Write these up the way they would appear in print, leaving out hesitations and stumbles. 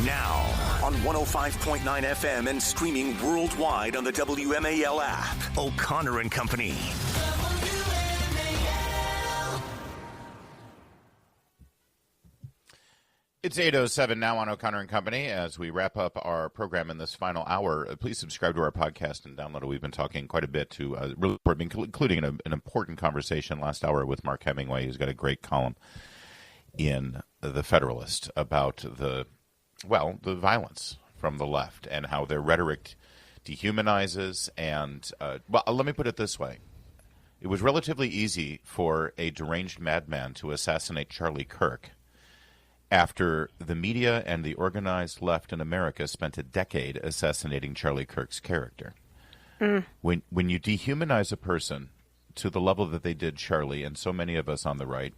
Now, on 105.9 FM and streaming worldwide on the WMAL app, O'Connor and Company. It's 8:07 now on O'Connor and Company. As we wrap up our program in this final hour, please subscribe to our podcast and download it. We've been talking quite a bit to really important, including an important conversation last hour with Mark Hemingway, who's got a great column in The Federalist about the violence from the left and how their rhetoric dehumanizes. And, let me put it this way. It was relatively easy for a deranged madman to assassinate Charlie Kirk after the media and the organized left in America spent a decade assassinating Charlie Kirk's character. When you dehumanize a person to the level that they did Charlie and so many of us on the right,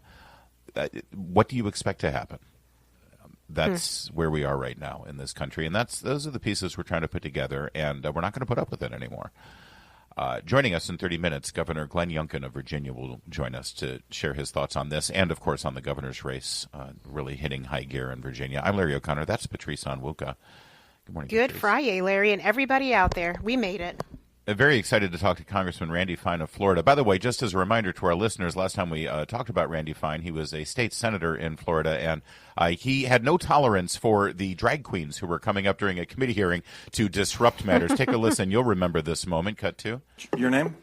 what do you expect to happen? That's where we are right now in this country, and those are the pieces we're trying to put together, and we're not going to put up with it anymore. Joining us in 30 minutes, Governor Glenn Youngkin of Virginia will join us to share his thoughts on this and, of course, on the governor's race really hitting high gear in Virginia. I'm Larry O'Connor. That's Patrice Onwuka. Good morning, Good Patrice. Friday, Larry, and everybody out there. We made it. Very excited to talk to Congressman Randy Fine of Florida. By the way, just as a reminder to our listeners, last time we talked about Randy Fine, he was a state senator in Florida, and he had no tolerance for the drag queens who were coming up during a committee hearing to disrupt matters. Take a listen. You'll remember this moment. Cut to. Your name?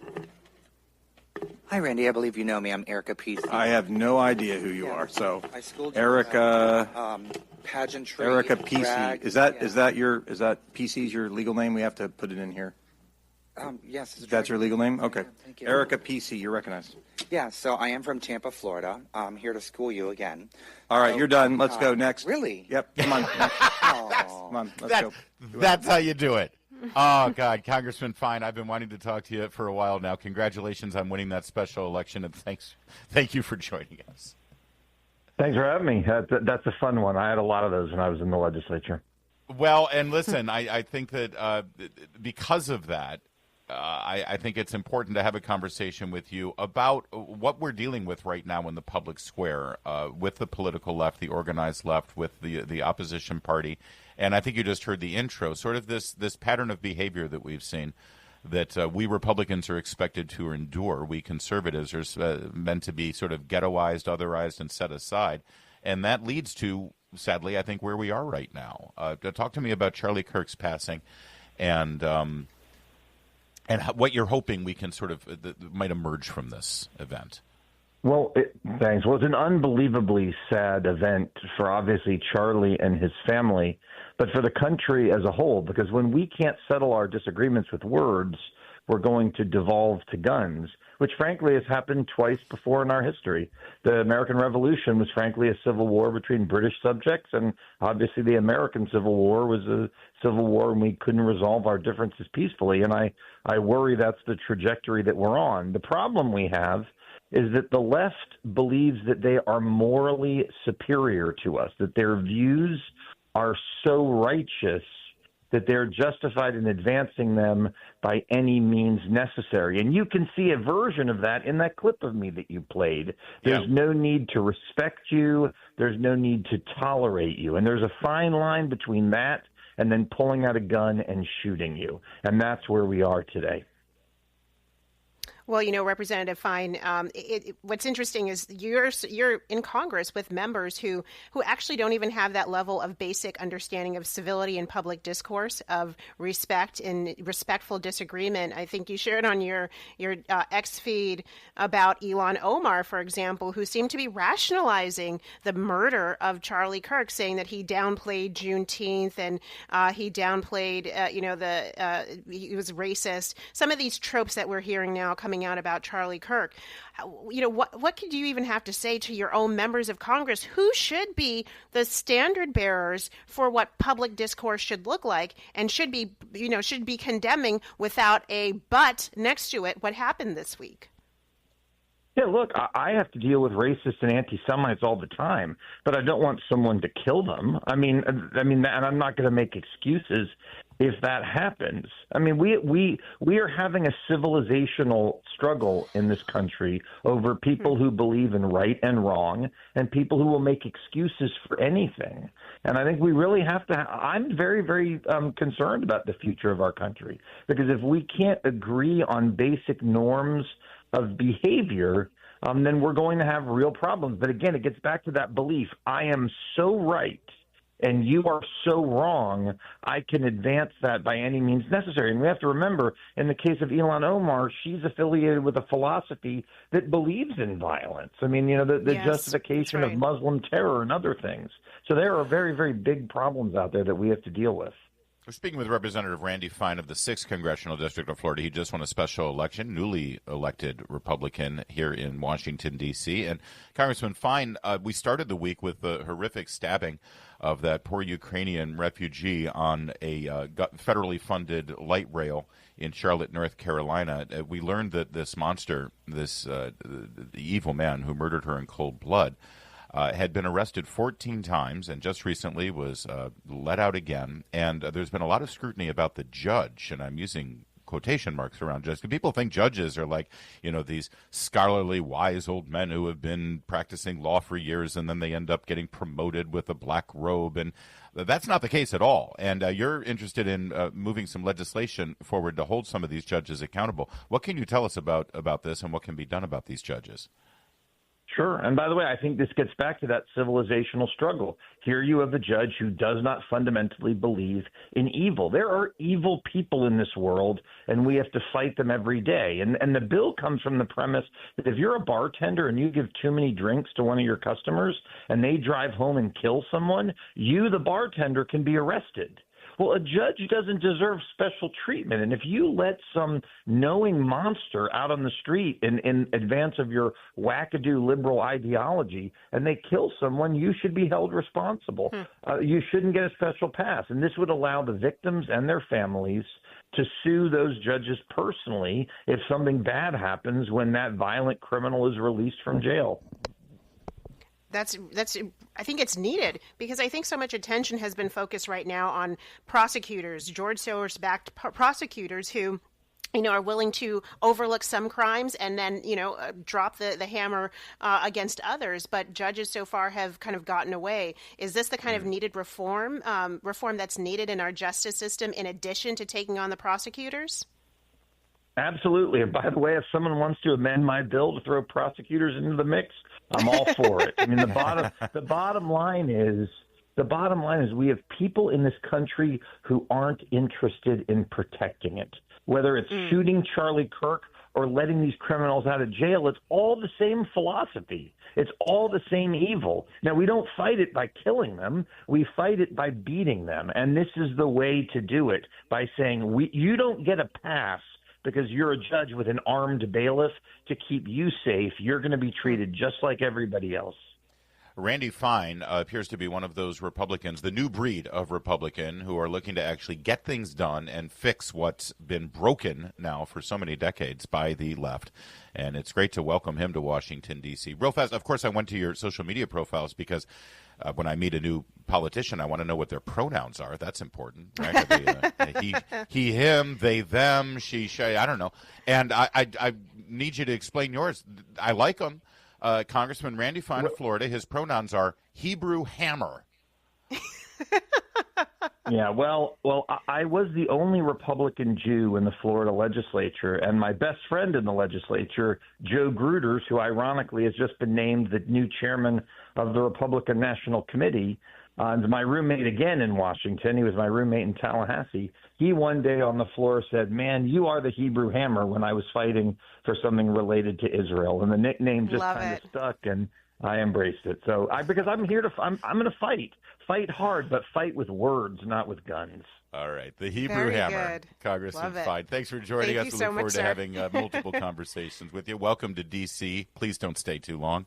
Hi, Randy. I believe you know me. I'm Erica Peace. I have no idea who you are. So, I schooled you Erica, pageantry. Erica PC. Drag. Is that PC's your legal name? We have to put it in here. Yes. That's your legal name? Okay. Yeah, thank you. Erica PC, you're recognized. Yeah. So I am from Tampa, Florida. I'm here to school you again. All right, So, you're done. Let's go next. Really? Yep. Come on. Aw. Come on. Let's go. That's how you do it. Oh, God, Congressman Fine, I've been wanting to talk to you for a while now. Congratulations on winning that special election, and thank you for joining us. Thanks for having me. That's a fun one. I had a lot of those when I was in the legislature. Well, and listen, I think that because of that, I think it's important to have a conversation with you about what we're dealing with right now in the public square with the political left, the organized left, with the opposition party. And I think you just heard the intro, sort of this pattern of behavior that we've seen that we Republicans are expected to endure. We conservatives are meant to be sort of ghettoized, otherized, and set aside. And that leads to, sadly, I think, where we are right now. Talk to me about Charlie Kirk's passing and what you're hoping we can sort of might emerge from this event. Well, thanks. Well, it's an unbelievably sad event for obviously Charlie and his family, but for the country as a whole, because when we can't settle our disagreements with words, we're going to devolve to guns, which frankly has happened twice before in our history. The American Revolution was frankly a civil war between British subjects, and obviously the American Civil War was a civil war and we couldn't resolve our differences peacefully. And I worry that's the trajectory that we're on. The problem we have is that the left believes that they are morally superior to us, that their views are so righteous that they're justified in advancing them by any means necessary. And you can see a version of that in that clip of me that you played. There's no need to respect you. There's no need to tolerate you. And there's a fine line between that and then pulling out a gun and shooting you. And that's where we are today. Well, Representative Fine, what's interesting is you're in Congress with members who actually don't even have that level of basic understanding of civility and public discourse, of respect and respectful disagreement. I think you shared on your X feed about Ilhan Omar, for example, who seemed to be rationalizing the murder of Charlie Kirk, saying that he downplayed Juneteenth and he downplayed, he was racist. Some of these tropes that we're hearing now coming out about Charlie Kirk. What could you even have to say to your own members of Congress who should be the standard bearers for what public discourse should look like and should be condemning without a but next to it what happened this week? Yeah, look, I have to deal with racists and anti-Semites all the time, but I don't want someone to kill them. I mean, and I'm not going to make excuses if that happens. I mean, we are having a civilizational struggle in this country over people who believe in right and wrong and people who will make excuses for anything. And I think we really have to. I'm very, very concerned about the future of our country, because if we can't agree on basic norms of behavior, then we're going to have real problems. But again, it gets back to that belief: I am so right and you are so wrong, I can advance that by any means necessary. And we have to remember, in the case of Ilhan Omar, she's affiliated with a philosophy that believes in violence. I mean, the Yes, justification that's of right. Muslim terror and other things. So there are very, very big problems out there that we have to deal with. We're speaking with Representative Randy Fine of the 6th Congressional District of Florida. He just won a special election, newly elected Republican here in Washington, D.C. And Congressman Fine, we started the week with the horrific stabbing of that poor Ukrainian refugee on a federally funded light rail in Charlotte, North Carolina. We learned that this monster, the evil man who murdered her in cold blood, had been arrested 14 times and just recently was let out again. And there's been a lot of scrutiny about the judge, and I'm using quotation marks around judges. People think judges are like, these scholarly, wise old men who have been practicing law for years, and then they end up getting promoted with a black robe. And that's not the case at all. And you're interested in moving some legislation forward to hold some of these judges accountable. What can you tell us about this, and what can be done about these judges? Sure. And by the way, I think this gets back to that civilizational struggle. Here you have a judge who does not fundamentally believe in evil. There are evil people in this world, and we have to fight them every day. And the bill comes from the premise that if you're a bartender and you give too many drinks to one of your customers and they drive home and kill someone, you, the bartender, can be arrested. Well, a judge doesn't deserve special treatment. And if you let some knowing monster out on the street in advance of your wackadoo liberal ideology and they kill someone, you should be held responsible. You shouldn't get a special pass. And this would allow the victims and their families to sue those judges personally if something bad happens when that violent criminal is released from jail. That's I think it's needed, because I think so much attention has been focused right now on prosecutors, George Soros-backed prosecutors who are willing to overlook some crimes and then, drop the hammer against others. But judges so far have kind of gotten away. Is this the kind of needed reform that's needed in our justice system in addition to taking on the prosecutors? Absolutely. And by the way, if someone wants to amend my bill to throw prosecutors into the mix, I'm all for it. I mean, the bottom line is we have people in this country who aren't interested in protecting it. Whether it's shooting Charlie Kirk or letting these criminals out of jail, it's all the same philosophy. It's all the same evil. Now, we don't fight it by killing them. We fight it by beating them. And this is the way to do it, by saying you don't get a pass because you're a judge with an armed bailiff to keep you safe. You're going to be treated just like everybody else. Randy Fine appears to be one of those Republicans, the new breed of Republican, who are looking to actually get things done and fix what's been broken now for so many decades by the left. And it's great to welcome him to Washington, D.C. Real fast, of course, I went to your social media profiles because when I meet a new politician, I want to know what their pronouns are. That's important, right? He, him, they, them, she, I don't know. And I need you to explain yours. I like them. Congressman Randy Fine of Florida, his pronouns are Hebrew hammer. Yeah, well, I was the only Republican Jew in the Florida legislature, and my best friend in the legislature, Joe Gruters, who ironically has just been named the new chairman of the Republican National Committee, and my roommate again in Washington. He was my roommate in Tallahassee. He one day on the floor said, "Man, you are the Hebrew hammer," when I was fighting for something related to Israel. And the nickname just kind of stuck, and I embraced it. So because I'm here I'm going to fight hard, but fight with words, not with guns. All right. The Hebrew Very hammer, good. Congressman Fine. Thanks for joining us. We look forward to having multiple conversations with you. Welcome to D.C. Please don't stay too long.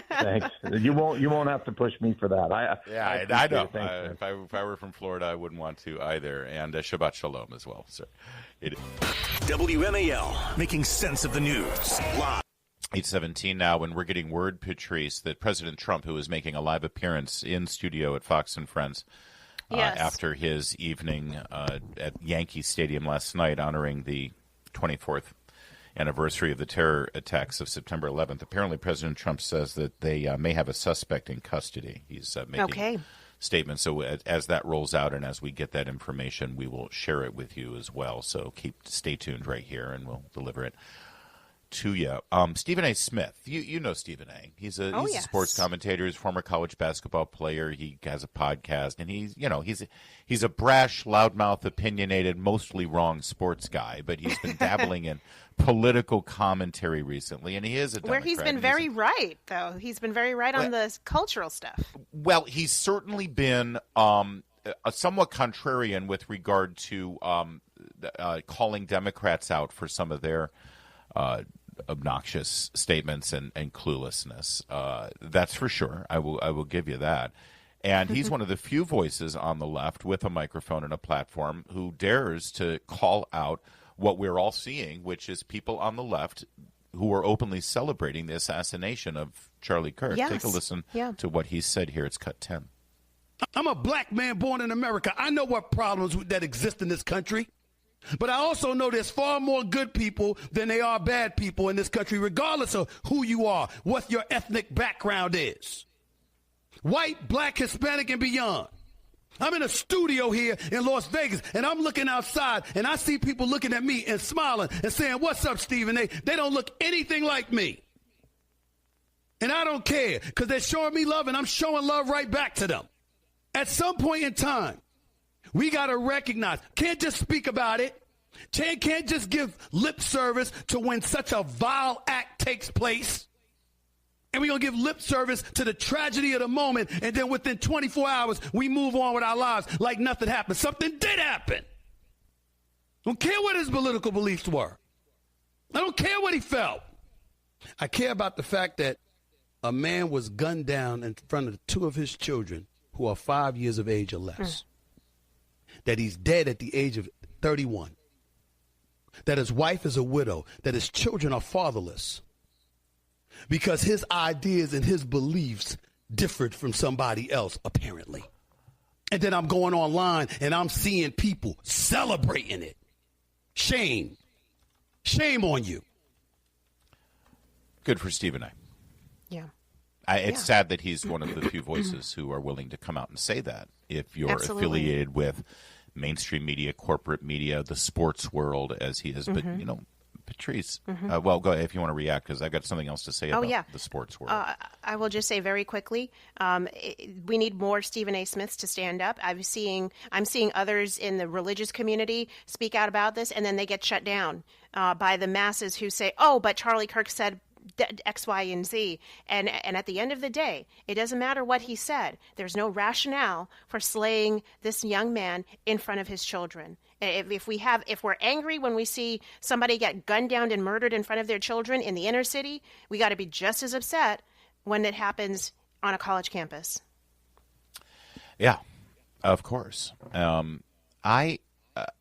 Thanks. You won't have to push me for that. I know. If I were from Florida, I wouldn't want to either. And Shabbat Shalom as well, sir. WMAL, making sense of the news. Live. 8:17 now, and we're getting word, Patrice, that President Trump, who is making a live appearance in studio at Fox and Friends after his evening at Yankee Stadium last night, honoring the 24th anniversary of the terror attacks of September 11th. Apparently, President Trump says that they may have a suspect in custody. He's making statements. So as that rolls out and as we get that information, we will share it with you as well. So stay tuned right here, and we'll deliver it to you. Stephen A. Smith, you know Stephen A. He's a sports commentator. He's a former college basketball player. He has a podcast, and he's a brash, loudmouth, opinionated, mostly wrong sports guy. But he's been dabbling in political commentary recently, and he is a Democrat. Where he's been very right, though. He's been very right on the cultural stuff. Well, he's certainly been somewhat contrarian with regard to calling Democrats out for some of their obnoxious statements and cluelessness. That's for sure. I will give you that. And he's one of the few voices on the left with a microphone and a platform who dares to call out what we're all seeing, which is people on the left who are openly celebrating the assassination of Charlie Kirk. Yes. Take a listen to what he said here. It's cut 10. I'm a black man born in America. I know what problems that exist in this country. But I also know there's far more good people than there are bad people in this country, regardless of who you are, what your ethnic background is. White, black, Hispanic, and beyond. I'm in a studio here in Las Vegas, and I'm looking outside, and I see people looking at me and smiling and saying, "What's up, Stephen?" They don't look anything like me. And I don't care, because they're showing me love, and I'm showing love right back to them. At some point in time, we got to recognize, can't just speak about it. Can't just give lip service to when such a vile act takes place. And we're going to give lip service to the tragedy of the moment. And then within 24 hours, we move on with our lives like nothing happened. Something did happen. I don't care what his political beliefs were. I don't care what he felt. I care about the fact that a man was gunned down in front of two of his children who are 5 years of age or less. That he's dead at the age of 31. That his wife is a widow. That his children are fatherless. Because his ideas and his beliefs differed from somebody else, apparently. And then I'm going online and I'm seeing people celebrating it. Shame. Shame on you. Good for Stephen A. Yeah. It's sad that he's one of the few voices who are willing to come out and say that. If you're affiliated with mainstream media, corporate media, the sports world, as he has been, Patrice, well, go ahead if you want to react, because I've got something else to say about the sports world. I will just say very quickly, we need more Stephen A. Smiths to stand up. I'm seeing others in the religious community speak out about this, and then they get shut down by the masses who say, "Oh, but Charlie Kirk said X, Y, and Z." And at the end of the day, it doesn't matter what he said. There's no rationale for slaying this young man in front of his children. If we're angry when we see somebody get gunned down and murdered in front of their children in the inner city, we got to be just as upset when it happens on a college campus. Yeah, of course. I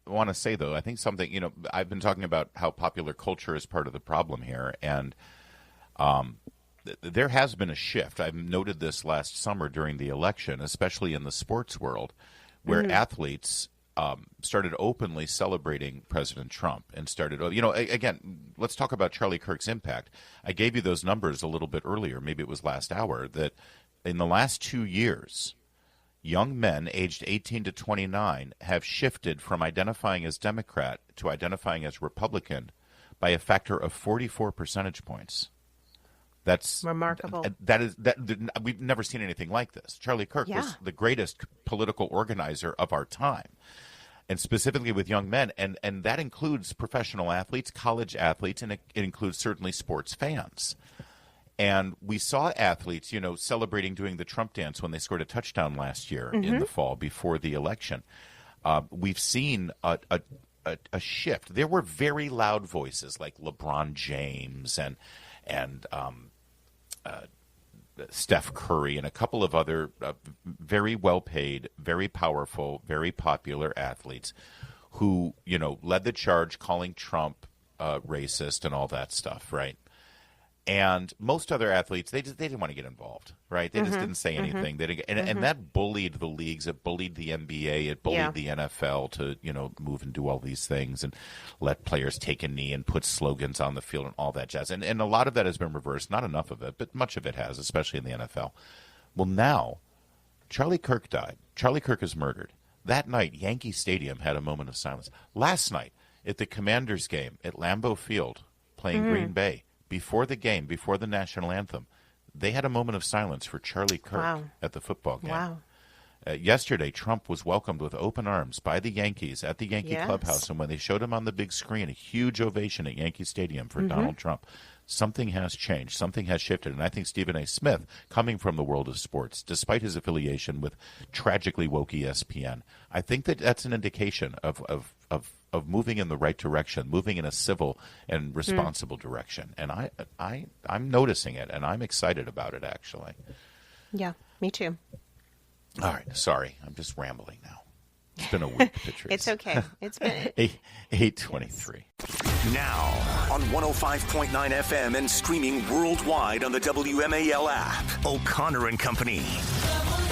want to say, though, I think something, I've been talking about how popular culture is part of the problem here, and there has been a shift. I've noted this last summer during the election, especially in the sports world, where athletes started openly celebrating President Trump and started, again, let's talk about Charlie Kirk's impact. I gave you those numbers a little bit earlier, maybe it was last hour, that in the last 2 years, young men aged 18 to 29 have shifted from identifying as Democrat to identifying as Republican by a factor of 44 percentage points. That's remarkable. We've never seen anything like this. Charlie Kirk was the greatest political organizer of our time, and specifically with young men, and that includes professional athletes, college athletes, and it includes certainly sports fans. And we saw athletes, celebrating doing the Trump dance when they scored a touchdown last year in the fall before the election. We've seen a shift. There were very loud voices like LeBron James and Steph Curry and a couple of other very well-paid, very powerful, very popular athletes who, led the charge calling Trump racist and all that stuff, right? And most other athletes, they didn't want to get involved, right? They just didn't say anything. They didn't, and that bullied the leagues. It bullied the NBA. It bullied the NFL to, move and do all these things and let players take a knee and put slogans on the field and all that jazz. And a lot of that has been reversed. Not enough of it, but much of it has, especially in the NFL. Well, now, Charlie Kirk died. Charlie Kirk is murdered. That night, Yankee Stadium had a moment of silence. Last night, at the Commanders game at Lambeau Field, playing Green Bay, before the game, before the national anthem, they had a moment of silence for Charlie Kirk at the football game. Wow. Yesterday, Trump was welcomed with open arms by the Yankees at the Yankee clubhouse, and when they showed him on the big screen, a huge ovation at Yankee Stadium for Donald Trump. Something has changed. Something has shifted. And I think Stephen A. Smith, coming from the world of sports, despite his affiliation with tragically woke ESPN, I think that that's an indication of moving in the right direction, moving in a civil and responsible direction. And I'm noticing it, and I'm excited about it, actually. Yeah, me too. All right. Sorry. I'm just rambling now. It's been a week, Patrice. It's okay. It's been 8:23. Now on 105.9 FM and streaming worldwide on the WMAL app. O'Connor and Company. WMAL.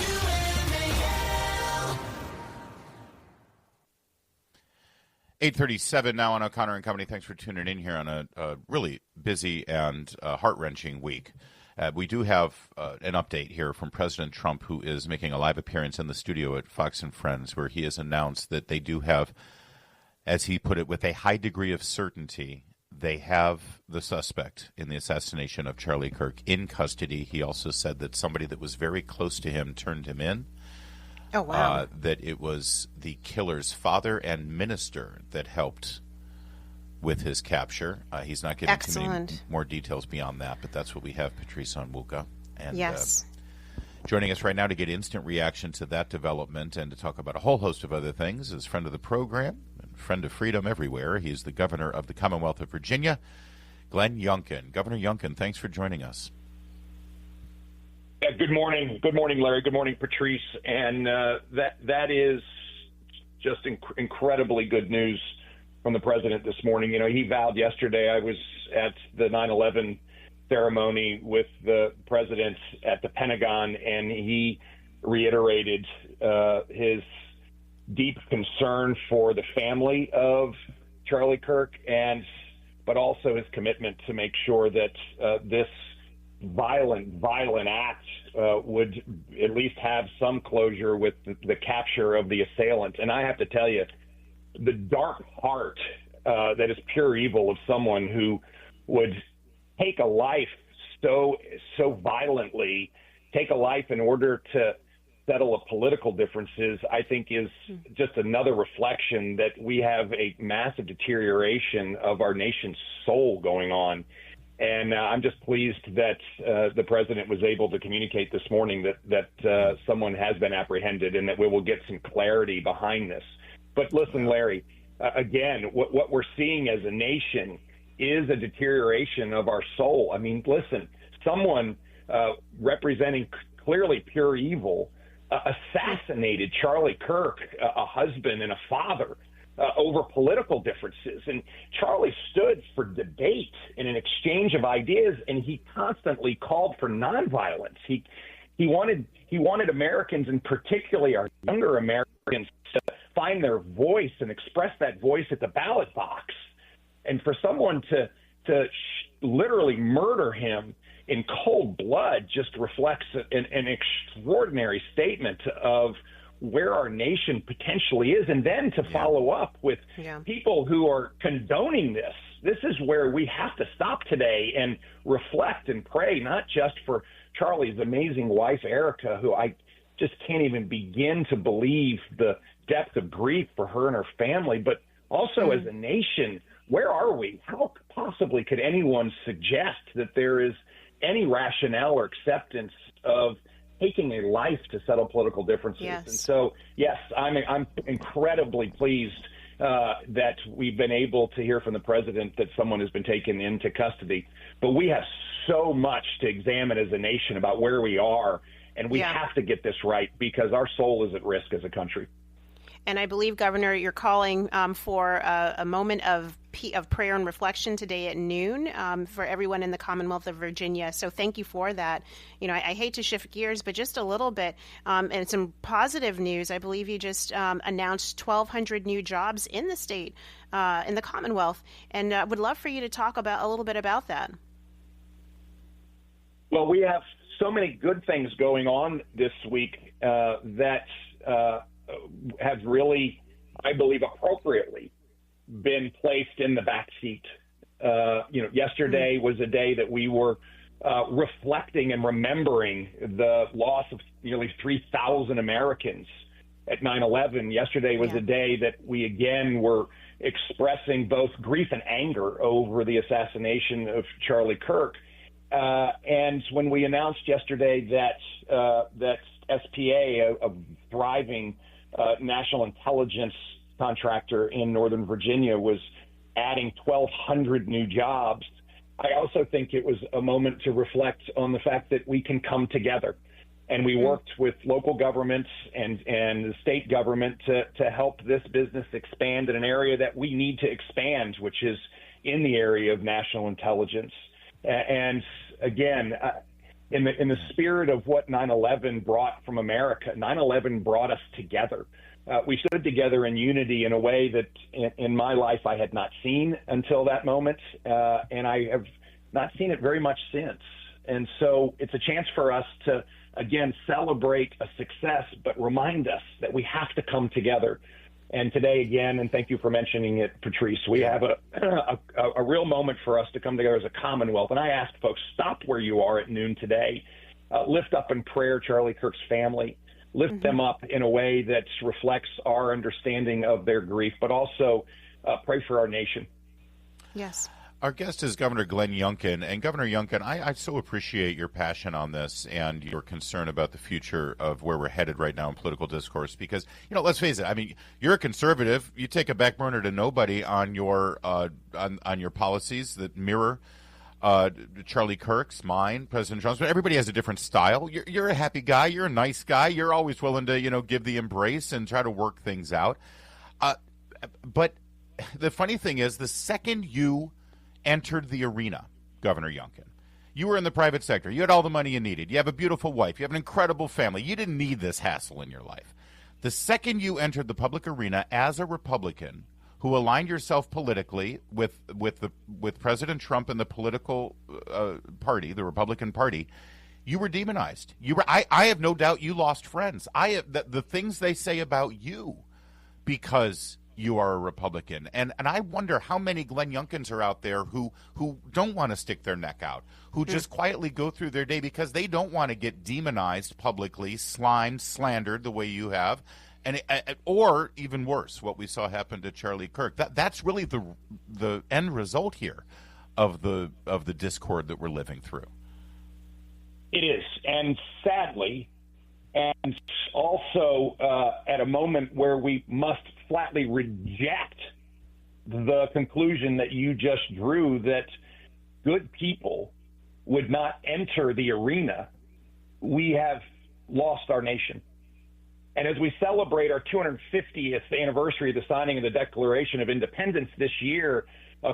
8:37 now on O'Connor and Company. Thanks for tuning in here on a really busy and heart-wrenching week. We do have an update here from President Trump, who is making a live appearance in the studio at Fox and Friends, where he has announced that they do have, as he put it, with a high degree of certainty, they have the suspect in the assassination of Charlie Kirk in custody. He also said that somebody that was very close to him turned him in. Oh, wow. That it was the killer's father and minister that helped with his capture. He's not giving too many more details beyond that, but that's what we have, Patrice Onwuka. And, yes. Joining us right now to get instant reaction to that development and to talk about a whole host of other things is friend of the program and friend of freedom everywhere. He's the governor of the Commonwealth of Virginia, Glenn Youngkin. Governor Youngkin, thanks for joining us. Yeah, good morning. Good morning, Larry. Good morning, Patrice. And that is just incredibly good news from the president this morning. He vowed yesterday. I was at the 9/11 ceremony with the president at the Pentagon, and he reiterated his deep concern for the family of Charlie Kirk, but also his commitment to make sure that this violent act would at least have some closure with the capture of the assailant. And I have to tell you, the dark heart that is pure evil of someone who would take a life so violently, take a life in order to settle a political differences, I think is just another reflection that we have a massive deterioration of our nation's soul going on. And I'm just pleased that the president was able to communicate this morning that someone has been apprehended and that we will get some clarity behind this. But listen, Larry, again, what we're seeing as a nation is a deterioration of our soul. I mean, listen, someone representing clearly pure evil assassinated Charlie Kirk, a husband and a father, over political differences. And Charlie stood for debate and an exchange of ideas, and he constantly called for nonviolence. He wanted Americans, and particularly our younger Americans, to find their voice and express that voice at the ballot box. And for someone to literally murder him in cold blood just reflects an extraordinary statement of where our nation potentially is. And then to follow up with people who are condoning this. This is where we have to stop today and reflect and pray, not just for Charlie's amazing wife, Erica, who I just can't even begin to believe the depth of grief for her and her family, but also as a nation, where are we? How possibly could anyone suggest that there is any rationale or acceptance of taking a life to settle political differences? Yes. And so, yes, I'm incredibly pleased that we've been able to hear from the president that someone has been taken into custody. But we have so much to examine as a nation about where we are, and we have to get this right because our soul is at risk as a country. And I believe, Governor, you're calling for a moment of prayer and reflection today at noon for everyone in the Commonwealth of Virginia. So thank you for that. You know, I hate to shift gears, but just a little bit. And some positive news. I believe you just announced 1,200 new jobs in the state, in the Commonwealth. And would love for you to talk a little bit about that. Well, we have so many good things going on this week that have really, I believe, appropriately been placed in the backseat. Yesterday was a day that we were reflecting and remembering the loss of nearly 3,000 Americans at 9/11. Yesterday was a day that we again were expressing both grief and anger over the assassination of Charlie Kirk. And when we announced yesterday that SPA, a thriving national intelligence contractor in Northern Virginia, was adding 1,200 new jobs, I also think it was a moment to reflect on the fact that we can come together. And we worked with local governments and the state government to help this business expand in an area that we need to expand, which is in the area of national intelligence. And again, in the spirit of what 9/11 brought from America, 9/11 brought us together. We stood together in unity in a way that in my life I had not seen until that moment, and I have not seen it very much since. And so it's a chance for us to, again, celebrate a success, but remind us that we have to come together. And today, again, and thank you for mentioning it, Patrice, we have a real moment for us to come together as a Commonwealth. And I ask folks, stop where you are at noon today. Lift up in prayer Charlie Kirk's family. Lift them up in a way that reflects our understanding of their grief, but also pray for our nation. Yes. Our guest is Governor Glenn Youngkin. And Governor Youngkin, I so appreciate your passion on this and your concern about the future of where we're headed right now in political discourse. Because, let's face it, I mean, you're a conservative. You take a back burner to nobody on your on your policies that mirror Charlie Kirk's, mine, President Trump's. But everybody has a different style. You're a happy guy. You're a nice guy. You're always willing to, give the embrace and try to work things out. But the funny thing is, the second you entered the arena, Governor Youngkin, you were in the private sector. You had all the money you needed. You have a beautiful wife. You have an incredible family. You didn't need this hassle in your life. The second you entered the public arena as a Republican who aligned yourself politically with President Trump and the political party, the Republican Party, you were demonized. I have no doubt you lost friends. The things they say about you because you are a Republican. And I wonder how many Glenn Youngkins are out there who don't want to stick their neck out, who just quietly go through their day because they don't want to get demonized publicly, slimed, slandered the way you have, and or even worse, what we saw happen to Charlie Kirk. That's really the end result here of the discord that we're living through. It is, and sadly, and also at a moment where we must flatly reject the conclusion that you just drew that good people would not enter the arena, we have lost our nation. And as we celebrate our 250th anniversary of the signing of the Declaration of Independence this year,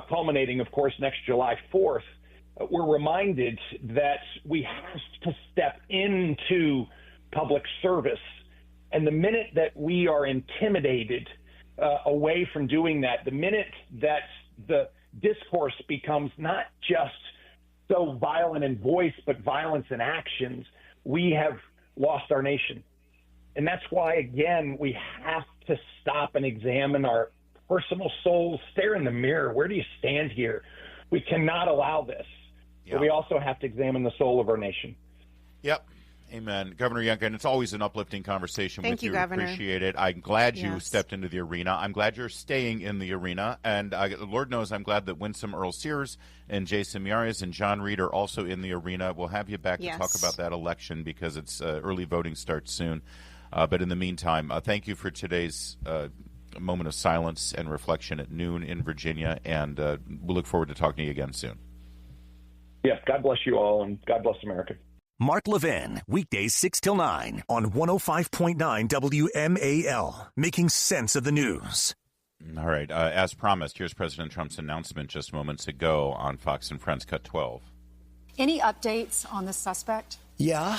culminating, of course, next July 4th, we're reminded that we have to step into public service. And the minute that we are intimidated away from doing that, the minute that the discourse becomes not just so violent in voice, but violence in actions, we have lost our nation. And that's why, again, we have to stop and examine our personal souls, stare in the mirror. Where do you stand here? We cannot allow this. Yep. But we also have to examine the soul of our nation. Yep. Amen. Governor Youngkin, it's always an uplifting conversation with you. Governor. Appreciate it. I'm glad you stepped into the arena. I'm glad you're staying in the arena. And Lord knows I'm glad that Winsome Earl Sears and Jason Miyares and John Reed are also in the arena. We'll have you back to talk about that election because it's early voting starts soon. But in the meantime, thank you for today's moment of silence and reflection at noon in Virginia, and we'll look forward to talking to you again soon. Yeah, God bless you all, and God bless America. Mark Levin, weekdays 6 till 9 on 105.9 WMAL, making sense of the news. All right. As promised, here's President Trump's announcement just moments ago on Fox and Friends Cut 12. Any updates on the suspect? Yeah.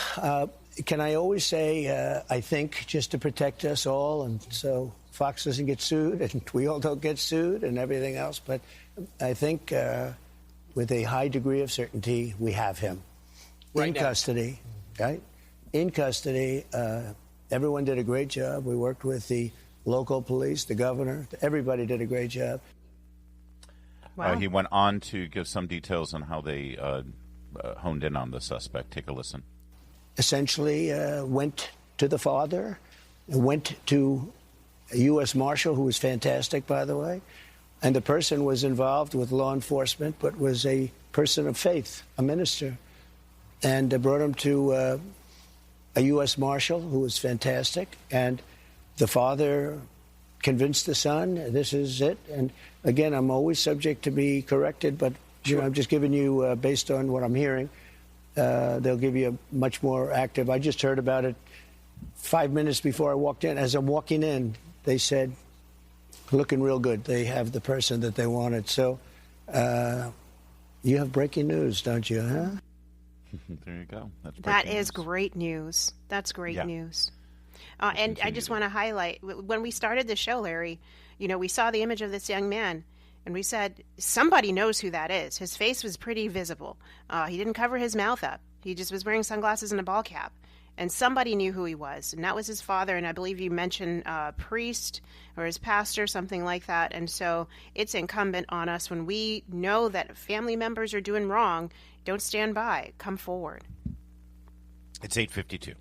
Can I always say, I think, just to protect us all, and so Fox doesn't get sued, and we all don't get sued, and everything else. But I think with a high degree of certainty, we have him in custody. Right? In custody. Everyone did a great job. We worked with the local police, the governor. Everybody did a great job. Wow. He went on to give some details on how they honed in on the suspect. Take a listen. Essentially went to the father, went to a U.S. Marshal, who was fantastic, by the way, and the person was involved with law enforcement, but was a person of faith, a minister, and brought him to a U.S. Marshal, who was fantastic, and the father convinced the son, this is it. And again, I'm always subject to be corrected, but I'm just giving you, based on what I'm hearing, they'll give you a much more active. I just heard about it 5 minutes before I walked in. As I'm walking in, they said, looking real good. They have the person that they wanted. So you have breaking news, don't you, huh? There you go. That is great news. That's great news. And I just want to highlight, when we started the show, Larry, we saw the image of this young man, and we said, somebody knows who that is. His face was pretty visible. He didn't cover his mouth up. He just was wearing sunglasses and a ball cap. And somebody knew who he was, and that was his father. And I believe you mentioned priest or his pastor, something like that. And so it's incumbent on us, when we know that family members are doing wrong, don't stand by. Come forward. It's 8:52.